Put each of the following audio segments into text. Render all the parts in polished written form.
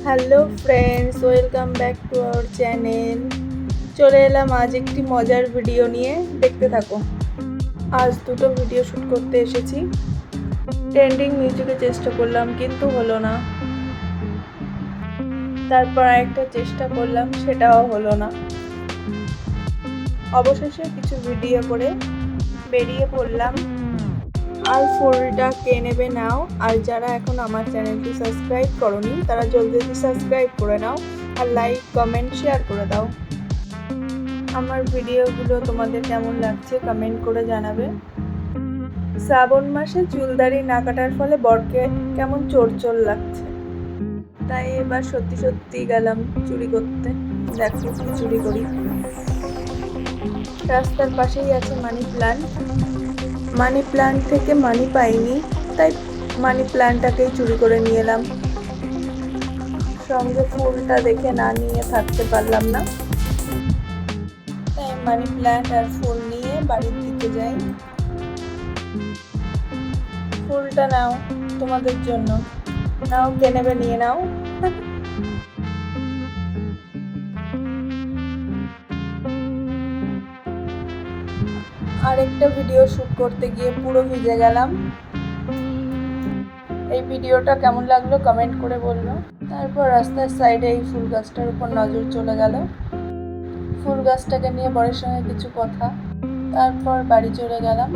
Hello friends, welcome back to our channel. চলে এলাম আজ একটি মজার ভিডিও নিয়ে, দেখতে থাকো। আজ দুটো ভিডিও শ্যুট করতে এসেছি। ট্রেন্ডিং মিউজিকে চেষ্টা করলাম কিন্তু হলো না। তারপর আরেকটা চেষ্টা করলাম, সেটাও হলো না। অবশেষে কিছু ভিডিও করে বেরিয়ে পড়লাম। আর ফুলটা কে নেবে নাও। আর যারা এখন আমার চ্যানেলটি সাবস্ক্রাইব করোনি তারা জলদি সাবস্ক্রাইব করে নাও, আর লাইক কমেন্ট শেয়ার করে দাও। আমার ভিডিওগুলো তোমাদের কেমন লাগছে কমেন্ট করে জানাবে। শ্রাবণ মাসে চুলদাড়ি না কাটার ফলে বরকে কেমন চোর লাগছে, তাই এবার সত্যি গেলাম চুরি করতে। দেখো কি চুরি করি। রাস্তার পাশেই আছে মানি প্ল্যান্ট থেকে মানি পাইনি, তাই মানি প্ল্যান্টটাকেই চুরি করে নিয়ে এলাম। সঙ্গে ফুলটা দেখে না নিয়ে থাকতে পারলাম না, তাই মানি প্ল্যান্ট আর ফুল নিয়ে বাড়ির দিকে যাই। ফুলটা নাও, তোমাদের জন্য। নাও, কে নেবে নিয়ে নাও। আরেকটা ভিডিও শ্যুট করতে গিয়ে পুরো ভিজে গেলাম। এই ভিডিওটা কেমন লাগলো কমেন্ট করে বললো। তারপর রাস্তার সাইডে এই ফুল গাছটার উপর নজর চলে গেল। ফুল গাছটাকে নিয়ে বরের সঙ্গে কিছু কথা, তারপর বাড়ি চলে গেলাম।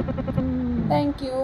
Thank you.